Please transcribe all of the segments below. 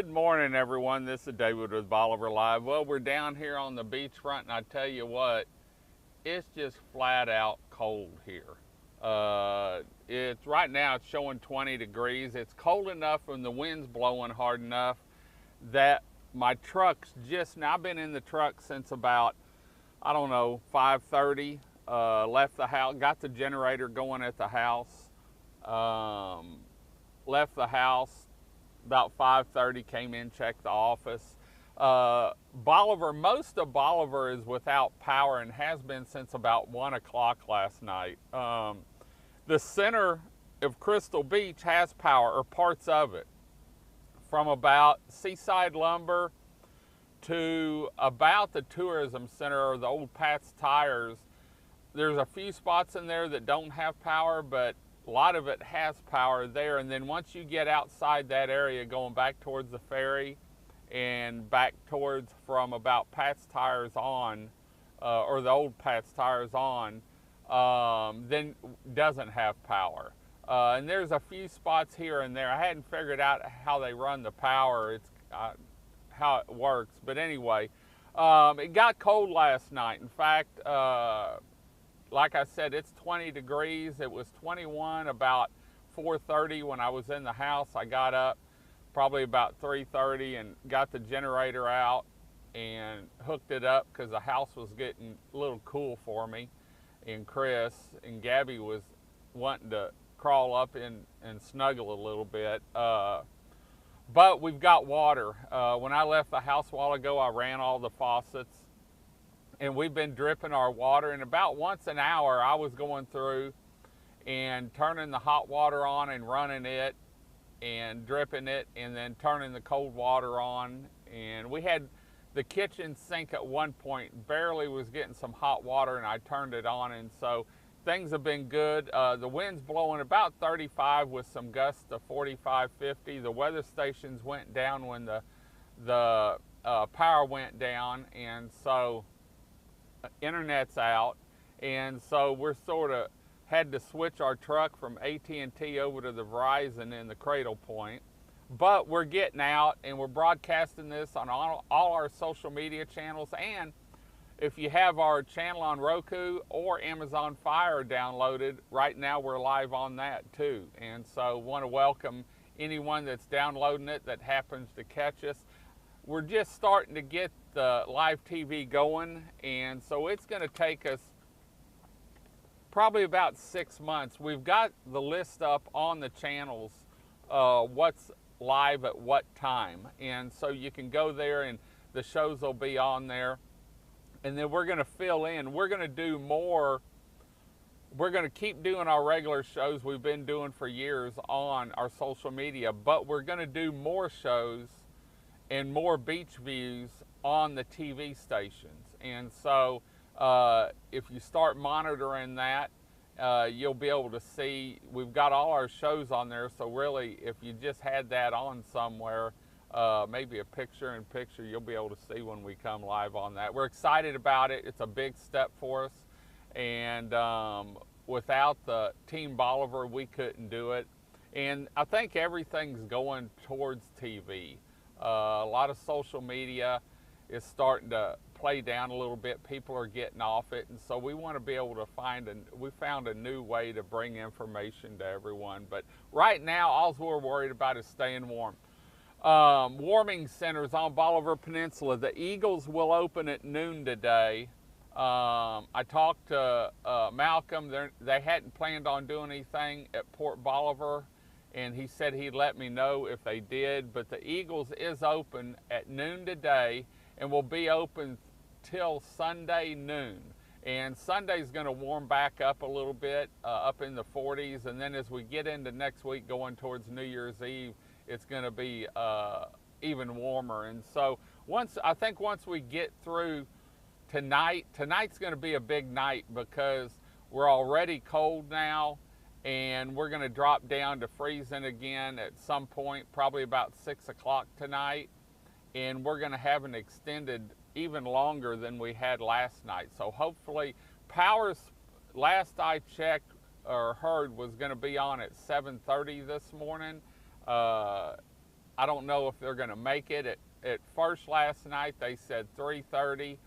Good morning, everyone. This is David with Bolivar Live. Well, we're down here on the beachfront, and I tell you what, it's just flat out cold here. It's right now it's showing 20 degrees. It's cold enough and the wind's blowing hard enough that my truck's just now. I've been in the truck since about, I don't know, 5:30. Left the house, got the generator going at the house. Left the house about 5:30, came in, checked the office. Bolivar, most of Bolivar is without power and has been since about 1 o'clock last night. The center of Crystal Beach has power, or parts of it, from about Seaside Lumber to about the tourism center or the old Pat's Tires. There's a few spots in there that don't have power, but a lot of it has power there. And then once you get outside that area, going back towards the ferry and back towards from about Pat's Tires on, or the old Pat's Tires on, then doesn't have power. And there's a few spots here and there. I hadn't figured out how they run the power. It's how it works. But anyway, it got cold last night. In fact, like I said, it's 20 degrees. It was 21 about 4:30 when I was in the house. I got up probably about 3:30 and got the generator out and hooked it up because the house was getting a little cool for me. And Chris and Gabby was wanting to crawl up in and snuggle a little bit. But we've got water. When I left the house a while ago, I ran all the faucets. And we've been dripping our water, and about once an hour I was going through and turning the hot water on and running it and dripping it, and then turning the cold water on. And we had the kitchen sink at one point barely was getting some hot water, and I turned it on, and so things have been good. The wind's blowing about 35 with some gusts to 45, 50. The weather stations went down when the power went down, and so internet's out, and so we're sort of had to switch our truck from AT&T over to the Verizon in the Cradle Point. But we're getting out, and we're broadcasting this on all our social media channels. And if you have our channel on Roku or Amazon Fire downloaded, right now we're live on that too. And so want to welcome anyone that's downloading it that happens to catch us. We're just starting to get the live TV going, and so it's going to take us probably about 6 months. We've got the list up on the channels, what's live at what time, and so you can go there and the shows will be on there. And then we're going to fill in. We're going to do more. We're going to keep doing our regular shows we've been doing for years on our social media, but we're going to do more shows and more beach views on the TV stations. And so if you start monitoring that, you'll be able to see we've got all our shows on there. So really, if you just had that on somewhere, maybe a picture-in-picture, you'll be able to see when we come live on that. We're excited about it. It's a big step for us, and without the Team Bolivar, we couldn't do it. And I think everything's going towards TV. A lot of social media is starting to play down a little bit. People are getting off it, and so we want to be able to we found a new way to bring information to everyone. But right now, all we're worried about is staying warm. Warming centers on Bolivar Peninsula. The Eagles will open at noon today. I talked to Malcolm. They hadn't planned on doing anything at Port Bolivar, and he said he'd let me know if they did. But the Eagles is open at noon today and will be open till Sunday noon. And Sunday's going to warm back up a little bit, up in the 40s. And then as we get into next week going towards New Year's Eve, it's going to be even warmer. And so I think once we get through tonight's going to be a big night because we're already cold now, and we're going to drop down to freezing again at some point, probably about 6 o'clock tonight. And we're going to have an extended even longer than we had last night. So hopefully, power's, last I checked or heard, was going to be on at 7:30 this morning. I don't know if they're going to make it. At first last night they said 3:30,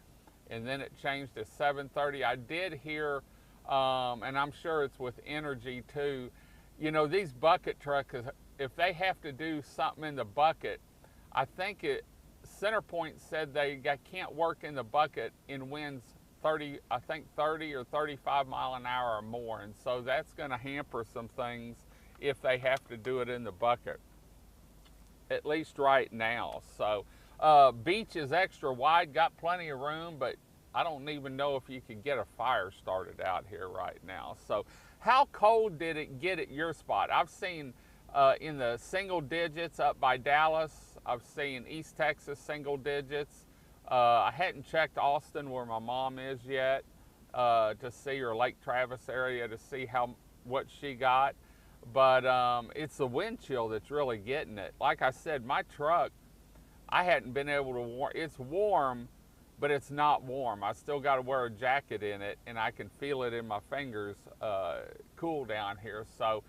and then it changed to 7:30. I did hear, and I'm sure it's with energy too. You know, these bucket trucks, if they have to do something in the bucket, I think CenterPoint said they can't work in the bucket in winds 30, I think 30 or 35 mile an hour or more, and so that's going to hamper some things if they have to do it in the bucket, at least right now. So beach is extra wide, got plenty of room, but I don't even know if you could get a fire started out here right now. So how cold did it get at your spot? I've seen in the single digits up by Dallas. I've seen East Texas single digits. I hadn't checked Austin where my mom is yet to see, or Lake Travis area to see what she got. But it's the wind chill that's really getting it. Like I said, my truck, I hadn't been able to warm. It's warm, but it's not warm. I still got to wear a jacket in it, and I can feel it in my fingers cool down here. So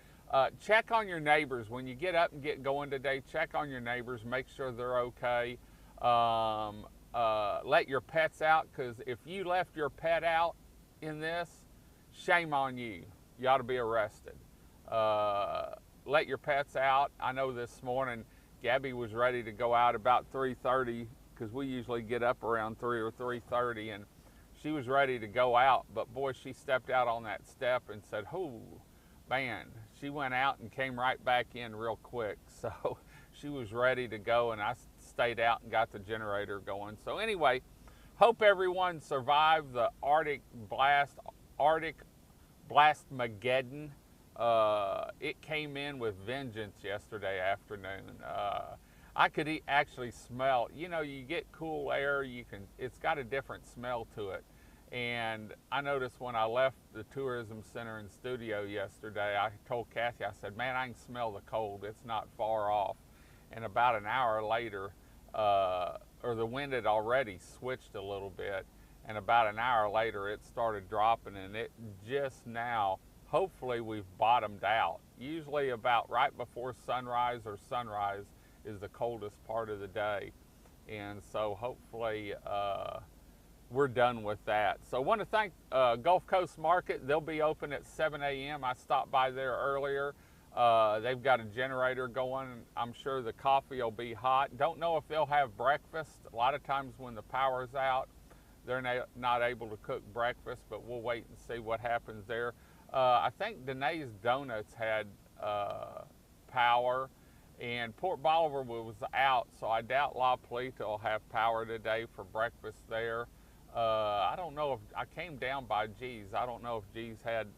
check on your neighbors. When you get up and get going today, check on your neighbors. Make sure they're okay. Let your pets out, because if you left your pet out in this, shame on you. You ought to be arrested. Let your pets out. I know this morning Gabby was ready to go out about 3:30, because we usually get up around 3 or 3:30, and she was ready to go out, but boy, she stepped out on that step and said, "Oh man," she went out and came right back in real quick. So she was ready to go, and I stayed out and got the generator going. So anyway, hope everyone survived the Arctic Blastmageddon. It came in with vengeance yesterday afternoon. I could actually smell, you know, you get cool air, it's got a different smell to it. And I noticed when I left the tourism center and studio yesterday, I told Kathy, I said, man, I can smell the cold. It's not far off. And about an hour later, or the wind had already switched a little bit, and about an hour later it started dropping, and it just now, hopefully we've bottomed out. Usually about right before sunrise or sunrise is the coldest part of the day. And so hopefully we're done with that. So I want to thank Gulf Coast Market. They'll be open at 7 a.m. I stopped by there earlier. They've got a generator going. I'm sure the coffee will be hot. Don't know if they'll have breakfast. A lot of times when the power's out, they're not able to cook breakfast, but we'll wait and see what happens there. I think Danae's Donuts had power, and Port Bolivar was out, so I doubt La Plata will have power today for breakfast there. I don't know if I came down by G's. I don't know if G's had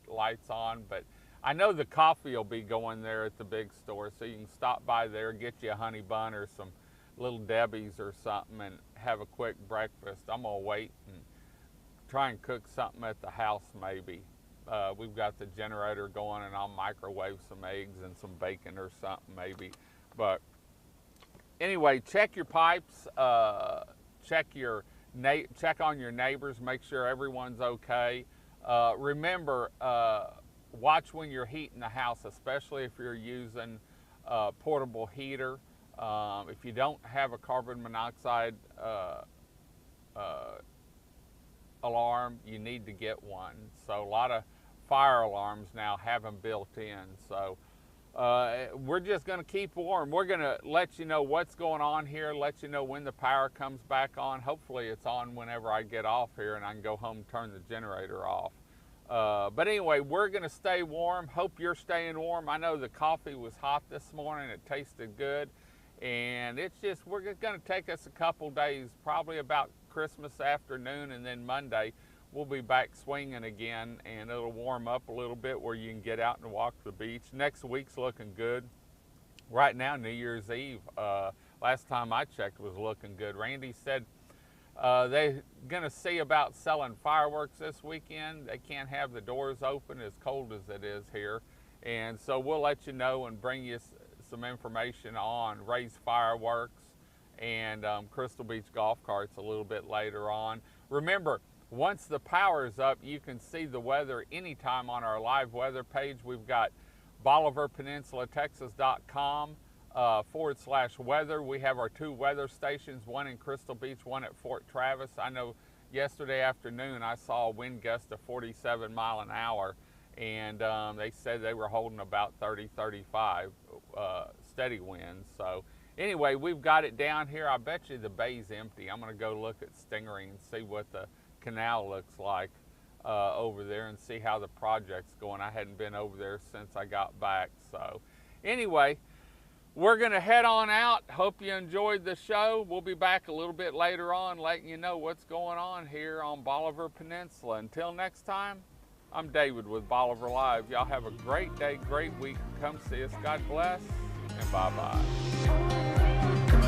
lights on, but I know the coffee will be going there at the big store, so you can stop by there, get you a honey bun or some Little Debbie's or something, and have a quick breakfast. I'm gonna wait and try and cook something at the house maybe. We've got the generator going, and I'll microwave some eggs and some bacon or something maybe. But anyway, check your pipes, check on your neighbors, make sure everyone's okay. Remember, watch when you're heating the house, especially if you're using a portable heater. If you don't have a carbon monoxide alarm, you need to get one. So a lot of fire alarms now have them built in. So we're just going to keep warm. We're going to let you know what's going on here, let you know when the power comes back on. Hopefully it's on whenever I get off here and I can go home and turn the generator off. But anyway, we're going to stay warm. Hope you're staying warm. I know the coffee was hot this morning. It tasted good. And it's just, we're going to take us a couple days, probably about Christmas afternoon, and then Monday we'll be back swinging again, and it'll warm up a little bit where you can get out and walk the beach. Next week's looking good. Right now, New Year's Eve, last time I checked, was looking good. Randy said they're going to see about selling fireworks this weekend. They can't have the doors open as cold as it is here. And so we'll let you know and bring you some information on Ray's Fireworks and Crystal Beach Golf Carts a little bit later on. Remember, once the power is up, you can see the weather anytime on our live weather page. We've got BolivarPeninsulaTexas.com. /weather. We have our 2 weather stations, one in Crystal Beach, one at Fort Travis. I know yesterday afternoon I saw a wind gust of 47 mile an hour, and they said they were holding about 30, 35 steady winds. So anyway, we've got it down here. I bet you the bay's empty. I'm going to go look at Stingery and see what the canal looks like over there and see how the project's going. I hadn't been over there since I got back. So anyway, we're going to head on out. Hope you enjoyed the show. We'll be back a little bit later on letting you know what's going on here on Bolivar Peninsula. Until next time, I'm David with Bolivar Live. Y'all have a great day, great week. Come see us. God bless, and bye-bye.